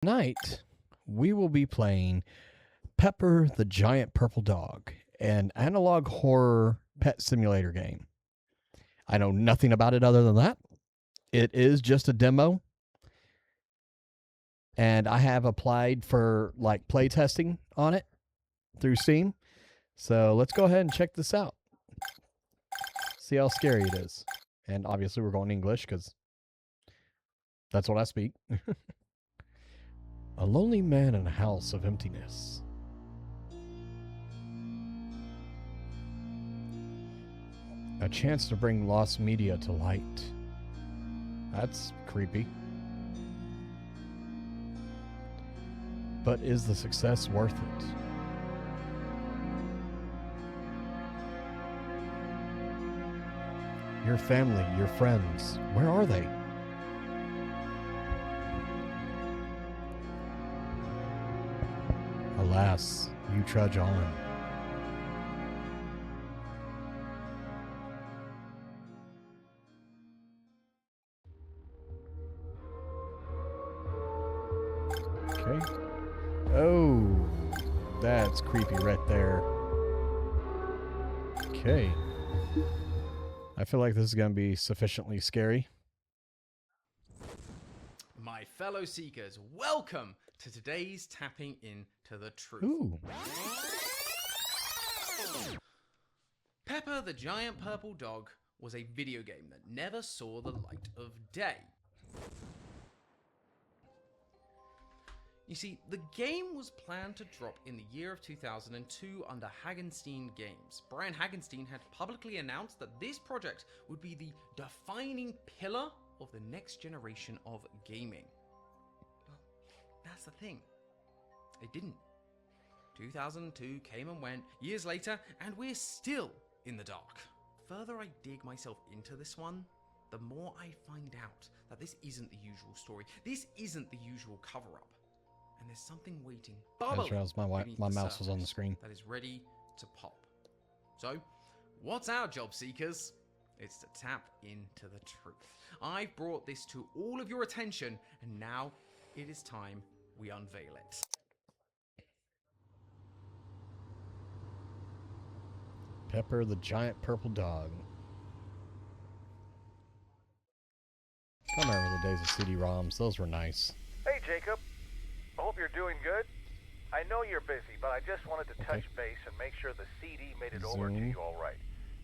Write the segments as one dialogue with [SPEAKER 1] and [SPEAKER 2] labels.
[SPEAKER 1] Tonight, we will be playing Pepper the Giant Purple Dog, an analog horror pet simulator game. I know nothing about it other than that. It is just a demo. And I have applied for like play testing on it through Steam. So let's go ahead and check this out. See how scary it is. And obviously we're going English because that's what I speak. A lonely man in a house of emptiness. A chance to bring lost media to light. That's creepy. But is the success worth it? Your family, your friends, where are they? Alas, you trudge on. Okay. Oh, that's creepy right there. Okay. I feel like this is going to be sufficiently scary.
[SPEAKER 2] My fellow seekers, welcome to today's Tapping into the Truth.
[SPEAKER 1] Ooh.
[SPEAKER 2] Pepper the Giant Purple Dog was a video game that never saw the light of day. You see, the game was planned to drop in the year of 2002 under Hagenstein Games. Brian Hagenstein had publicly announced that this project would be the defining pillar of the next generation of gaming. Well, that's the thing. It didn't. 2002 came and went, years later, and we're still in the dark. The further I dig myself into this one, the more I find out that this isn't the usual story. This isn't the usual cover-up. And there's something waiting, bubbling.
[SPEAKER 1] I just realized my mouse was on the screen.
[SPEAKER 2] That is ready to pop. So, what's our job, seekers? It's to tap into the truth. I've brought this to all of your attention, and now it is time we unveil it.
[SPEAKER 1] Pepper the Giant Purple Dog. I remember the days of CD-ROMs. Those were nice.
[SPEAKER 3] Hey, Jacob. I hope you're doing good. I know you're busy, but I just wanted to touch base and make sure the CD made it over to you all right.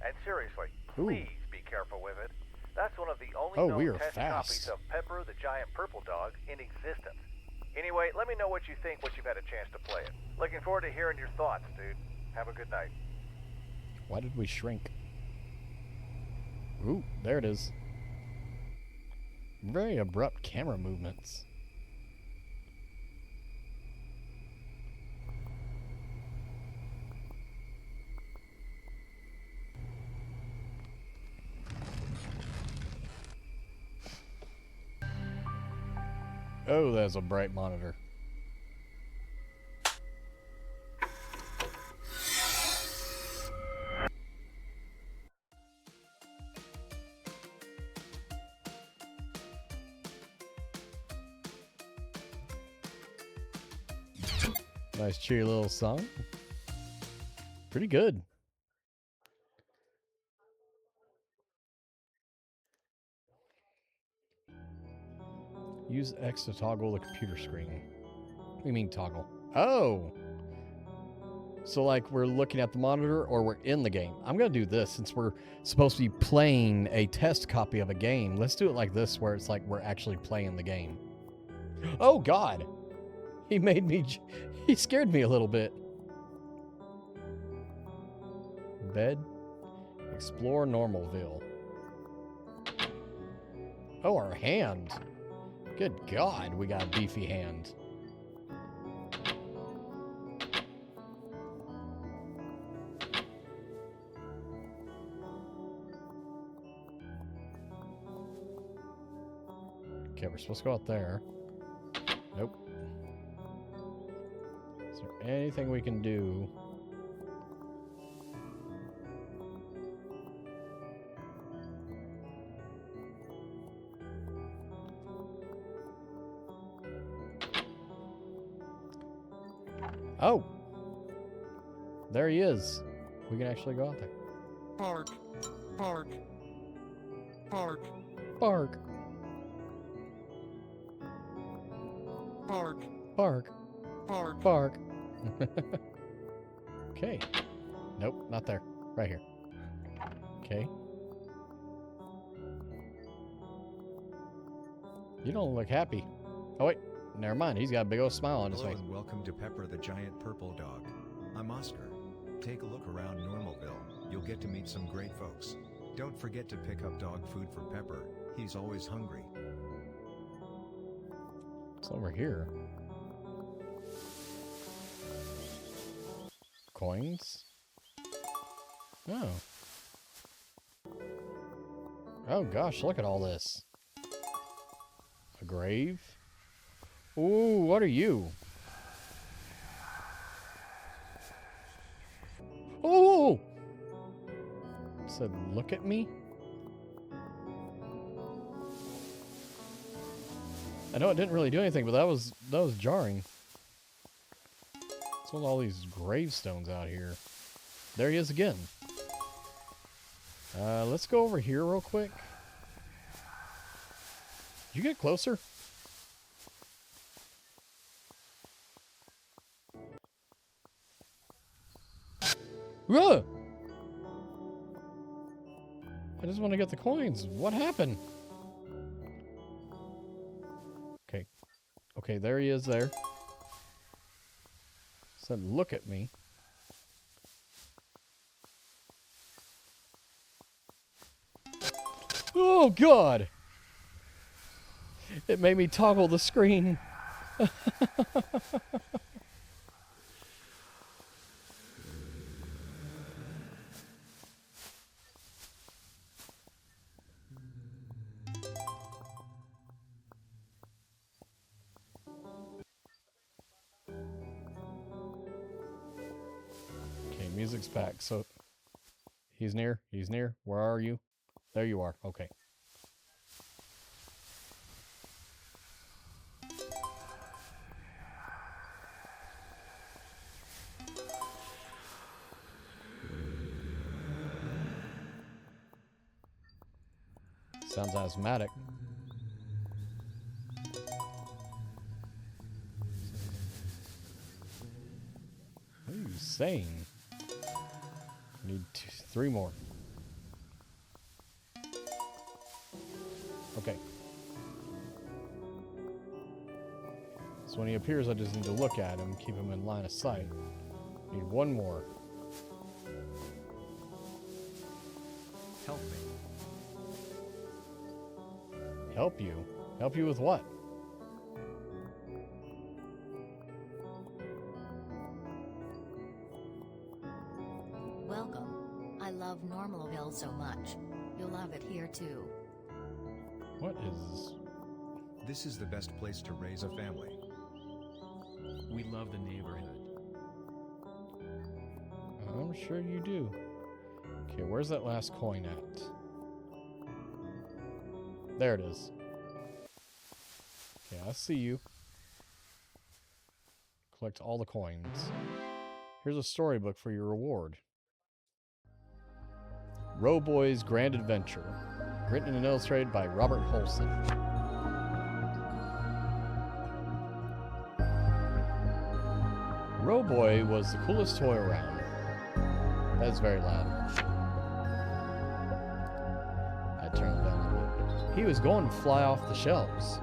[SPEAKER 3] And seriously, please be careful with it. That's one of the only known test copies of Pepper the Giant Purple Dog in existence. Anyway, let me know what you think once you've had a chance to play it. Looking forward to hearing your thoughts, dude. Have a good night.
[SPEAKER 1] Why did we shrink? Ooh, there it is. Very abrupt camera movements. Oh, that's a bright monitor. Nice cheery little song. Pretty good. Use X to toggle the computer screen. What do you mean toggle? Oh! So like we're looking at the monitor or we're in the game. I'm going to do this since we're supposed to be playing a test copy of a game. Let's do it like this where it's like we're actually playing the game. Oh God! He scared me a little bit. Bed. Explore Normalville. Oh, our hand. Good God, we got a beefy hand. Okay, we're supposed to go out there. Nope. Is there anything we can do? Oh! There he is. We can actually go out there.
[SPEAKER 4] Bark. Bark. Bark.
[SPEAKER 1] Bark.
[SPEAKER 4] Bark.
[SPEAKER 1] Bark.
[SPEAKER 4] Bark.
[SPEAKER 1] Bark. Okay. Nope, not there. Right here. Okay. You don't look happy. Oh, wait. Never mind. He's got a big old smile on his
[SPEAKER 5] Hello
[SPEAKER 1] face.
[SPEAKER 5] and welcome to Pepper the Giant Purple Dog. I'm Oscar. Take a look around Normalville. You'll get to meet some great folks. Don't forget to pick up dog food for Pepper. He's always hungry.
[SPEAKER 1] It's over here. Coins? Oh. Oh gosh, look at all this. A grave? Ooh, what are you? Oh! Said, look at me? I know it didn't really do anything, but that was jarring. What's with all these gravestones out here? There he is again. Let's go over here real quick. Did you get closer? Ugh! I just want to get the coins. What happened? Okay. Okay, there he is there. Said, look at me. Oh, God! It made me toggle the screen. Okay, music's back. So, he's near. He's near. Where are you? There you are. Okay. Sounds asthmatic. What are you saying? Need three more. Okay. So when he appears, I just need to look at him, keep him in line of sight. Need one more.
[SPEAKER 5] Help me.
[SPEAKER 1] Help you? Help you with what?
[SPEAKER 6] Welcome. I love Normalville so much. You'll love it here too.
[SPEAKER 1] What is...
[SPEAKER 5] This is the best place to raise a family.
[SPEAKER 7] We love the neighborhood.
[SPEAKER 1] I'm sure you do. Okay, where's that last coin at? There it is. Okay, I see you. Collect all the coins. Here's a storybook for your reward. Rowboy's Grand Adventure. Written and illustrated by Robert Holson. Rowboy was the coolest toy around. That is very loud. I turned it down a little bit. He was going to fly off the shelves.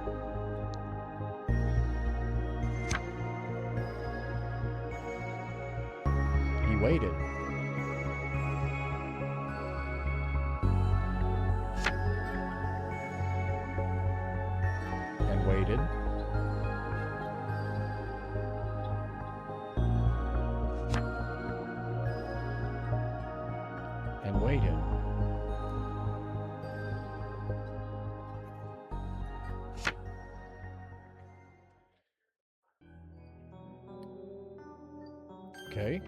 [SPEAKER 1] He waited. And waited. And waited. Okay.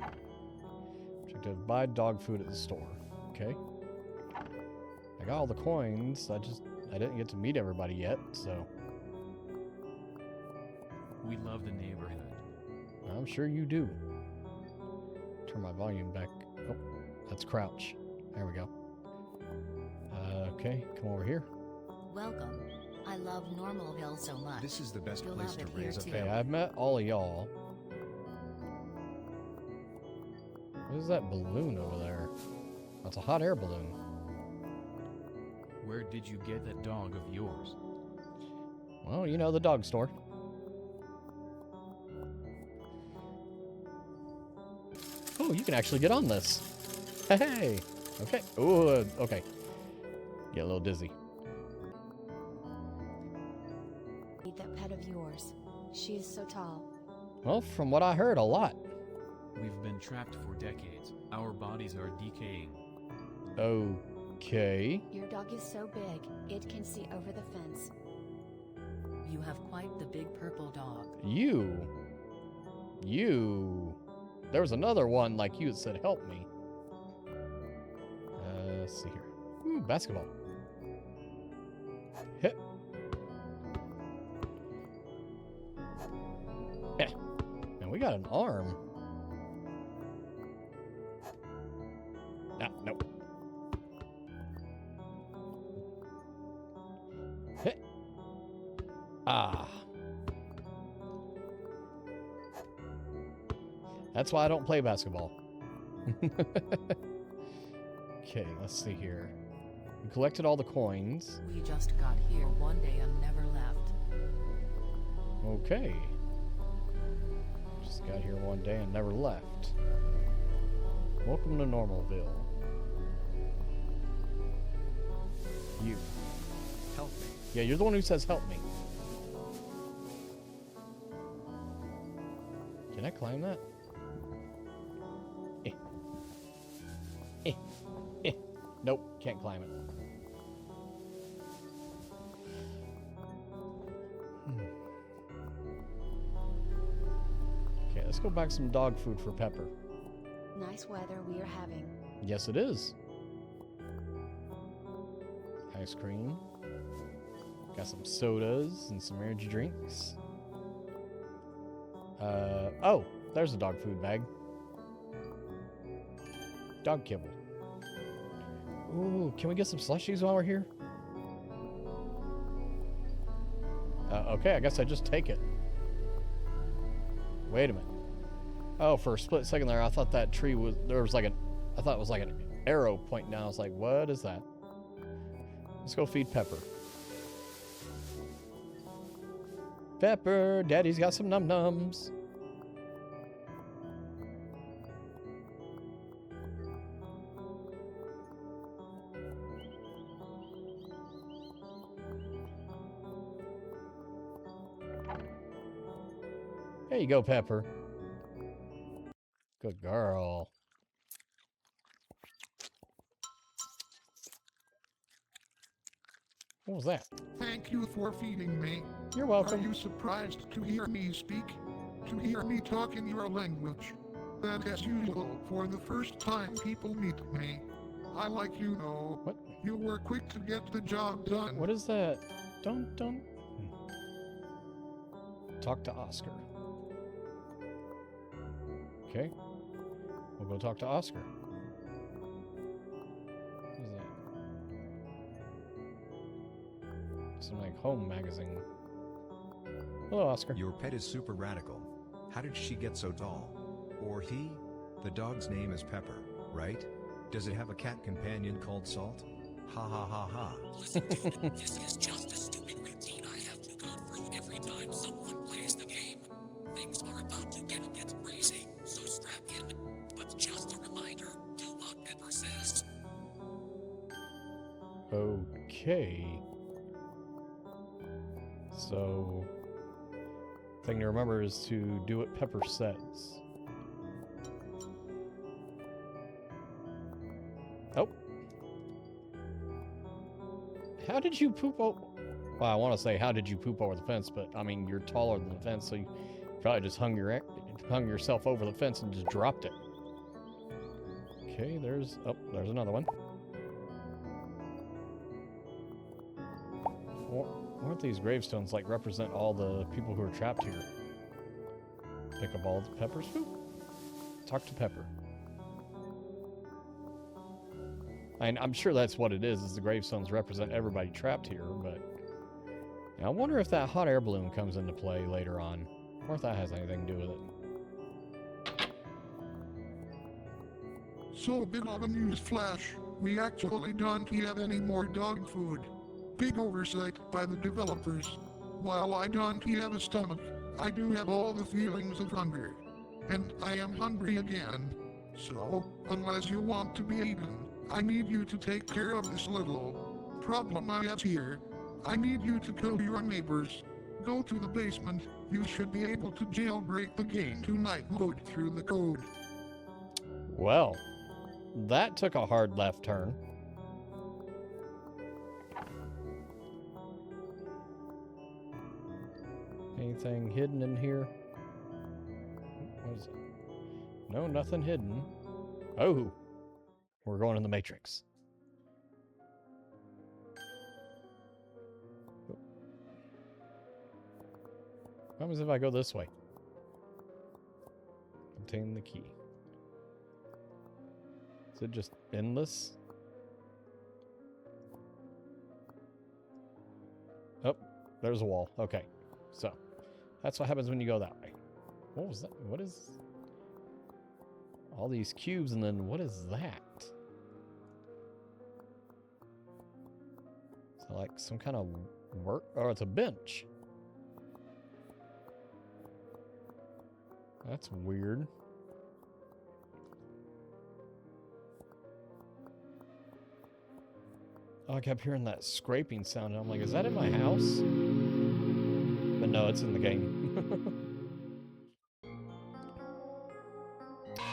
[SPEAKER 1] Objective, buy dog food at the store. Okay. I got all the coins. I didn't get to meet everybody yet, so
[SPEAKER 7] We love the neighborhood.
[SPEAKER 1] I'm sure you do. turn my volume back. Oh, that's crouch. There we go. Okay, come over here.
[SPEAKER 6] Welcome. I love Normalville so much.
[SPEAKER 5] This is the best
[SPEAKER 6] You'll
[SPEAKER 5] place
[SPEAKER 6] love
[SPEAKER 5] to
[SPEAKER 6] it here
[SPEAKER 5] raise a
[SPEAKER 6] too.
[SPEAKER 1] Okay,
[SPEAKER 5] family.
[SPEAKER 1] I've met all of y'all. What is that balloon over there? That's a hot air balloon.
[SPEAKER 7] Where did you get that dog of yours?
[SPEAKER 1] Well, you know, the dog store. Oh, you can actually get on this. Hey! Okay. Ooh, okay. Get a little dizzy.
[SPEAKER 8] Eat that pet of yours. She is so tall.
[SPEAKER 1] Well, from what I heard, a lot.
[SPEAKER 7] We've been trapped for decades. Our bodies are decaying.
[SPEAKER 1] Okay.
[SPEAKER 8] Your dog is so big, it can see over the fence.
[SPEAKER 6] You have quite the big purple dog.
[SPEAKER 1] You. There was another one like you that said, help me. Let's see here. Ooh, basketball. Hit. Yeah. Man, we got an arm. Ah, no. Hit. Ah. That's why I don't play basketball. Okay, let's see here. We collected all the coins.
[SPEAKER 6] We just got here one day and never left.
[SPEAKER 1] Okay. Just got here one day and never left. Welcome to Normalville. You.
[SPEAKER 5] Help me.
[SPEAKER 1] Yeah, you're the one who says help me. Can I climb that? Nope, can't climb it. Okay, let's go back some dog food for Pepper.
[SPEAKER 8] Nice weather we are having.
[SPEAKER 1] Yes, it is. Ice cream. Got some sodas and some energy drinks. Oh, there's a dog food bag. Dog kibble. Ooh, can we get some slushies while we're here? Okay, I guess I just take it. Wait a minute. Oh, for a split second there, I thought that tree was, I thought it was like an arrow pointing down. I was like, what is that? Let's go feed Pepper. Pepper, Daddy's got some num-nums. There you go, Pepper. Good girl. What was that?
[SPEAKER 4] Thank you for feeding me.
[SPEAKER 1] You're
[SPEAKER 4] Are
[SPEAKER 1] welcome.
[SPEAKER 4] you surprised to hear me speak? To hear me talk in your language? That as usual, for the first time people meet me. I like you know.
[SPEAKER 1] What?
[SPEAKER 4] You were quick to get the job done.
[SPEAKER 1] What is that? Don't. Talk to Oscar. Okay. We'll go talk to Oscar. What is that? Some like home magazine. Hello, Oscar.
[SPEAKER 5] Your pet is super radical. How did she get so tall? Or he? The dog's name is Pepper, right? Does it have a cat companion called Salt? Ha ha ha ha.
[SPEAKER 9] Listen, dude, this is just a stupid routine I have to go through every time someone plays the game. Things are about to get a bit crazy, so strap in. But just a reminder, do what Pepper says.
[SPEAKER 1] Okay. So, thing to remember is to do what Pepper says. Oh. How did you poop over... Well, I want to say, how did you poop over the fence? But, I mean, you're taller than the fence, so you probably just hung yourself over the fence and just dropped it. Okay, there's another one. Aren't these gravestones like represent all the people who are trapped here? Pick up all the Pepper's food. Talk to Pepper. And I'm sure that's what it is the gravestones represent everybody trapped here, but I wonder if that hot air balloon comes into play later on, or if that has anything to do with it.
[SPEAKER 4] So, bit of a news flash. We actually don't have any more dog food. Big oversight by the developers. While I don't have a stomach, I do have all the feelings of hunger. And I am hungry again. So, unless you want to be eaten, I need you to take care of this little problem I have here. I need you to kill your neighbors. Go to the basement. You should be able to jailbreak the game tonight. Load through the code.
[SPEAKER 1] Well, that took a hard left turn. Anything hidden in here? What is it? No, nothing hidden. Oh, we're going in the Matrix. What happens if I go this way? Obtain the key. Is it just endless? Oh, there's a wall. Okay, so that's what happens when you go that way. What was that? What is all these cubes, and then what is that? Is it like some kind of work? Oh, it's a bench. That's weird. Oh, I kept hearing that scraping sound, and I'm like, is that in my house? But no, it's in the game.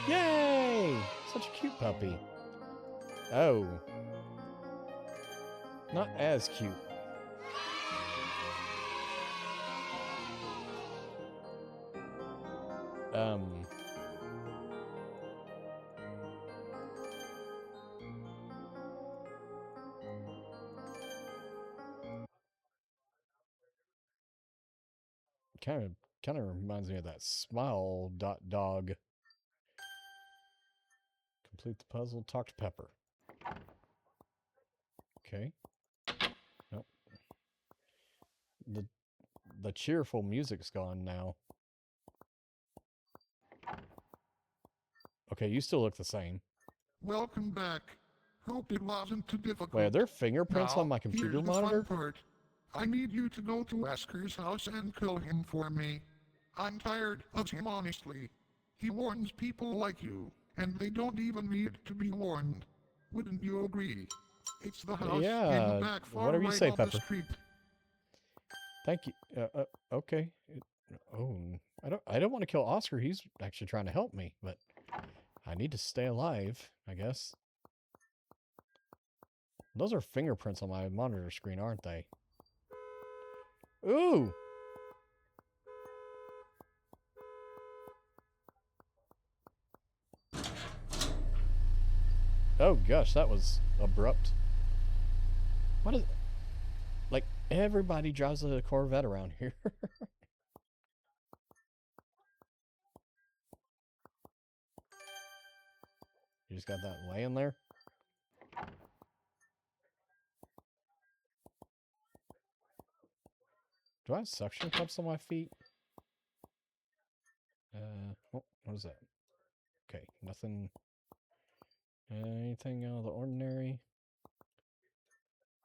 [SPEAKER 1] Yay! Such a cute puppy. Oh. Not as cute. Kind of reminds me of that smile dog. Complete the puzzle. Talk to Pepper. Okay. Nope. The cheerful music's gone now. Okay, you still look the same.
[SPEAKER 4] Welcome back. Hope it wasn't too difficult.
[SPEAKER 1] Wait, are there fingerprints
[SPEAKER 4] Now,
[SPEAKER 1] on my computer
[SPEAKER 4] here's the
[SPEAKER 1] monitor?
[SPEAKER 4] fun part. I need you to go to Wesker's house and kill him for me. I'm tired of him, honestly. He warns people like you, and they don't even need to be warned. Wouldn't you agree? It's the house in the back far
[SPEAKER 1] whatever you
[SPEAKER 4] right
[SPEAKER 1] say,
[SPEAKER 4] on
[SPEAKER 1] Pepper.
[SPEAKER 4] the street.
[SPEAKER 1] Thank you. Okay. I don't want to kill Oscar. He's actually trying to help me, but I need to stay alive, I guess. Those are fingerprints on my monitor screen, aren't they? Ooh! Oh gosh, that was abrupt. What is... Like, everybody drives a Corvette around here. You just got that laying there? Do I have suction cups on my feet? Oh, what is that? Okay, nothing. Anything out of the ordinary?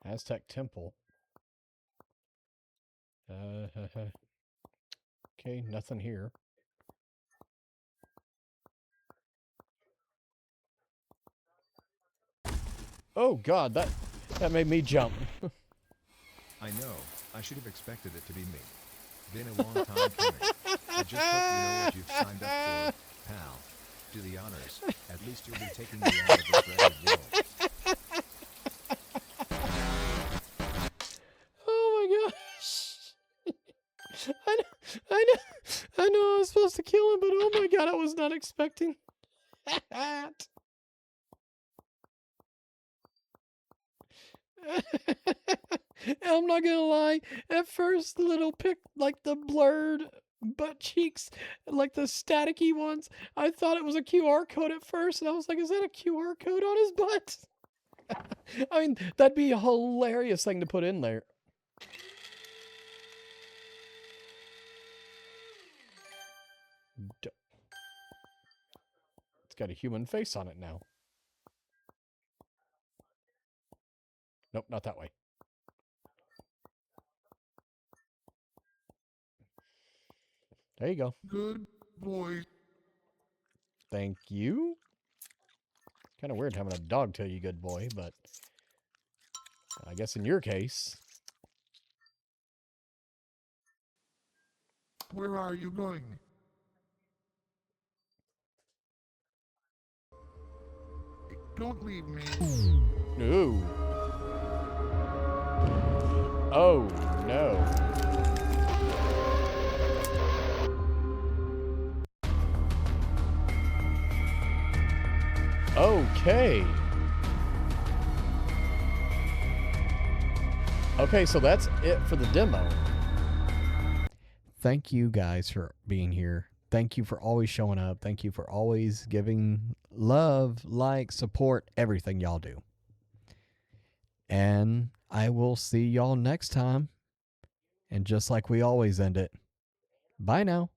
[SPEAKER 1] Aztec Temple. Okay, nothing here. Oh God, that made me jump.
[SPEAKER 5] I know, I should have expected it to be me. Been a long time coming. I just hope you know what you've signed up for, pal. Do the honors. At least you'll be taking me out of this wretched world.
[SPEAKER 1] Oh my gosh. I know I was supposed to kill him, but oh my God, I was not expecting that. I'm not gonna lie, at first the little like the blurred butt cheeks, like the staticky ones, I thought it was a QR code at first, and I was like, is that a QR code on his butt? I mean, that'd be a hilarious thing to put in there. It's got a human face on it now. Nope, not that way. There you go.
[SPEAKER 4] Good boy.
[SPEAKER 1] Thank you. Kind of weird having a dog tell you good boy, but I guess in your case.
[SPEAKER 4] Where are you going? Don't leave me.
[SPEAKER 1] Ooh. Oh, no. Okay. Okay, so that's it for the demo. Thank you guys for being here. Thank you for always showing up. Thank you for always giving love, like, support, everything y'all do. And I will see y'all next time. And just like we always end it, bye now.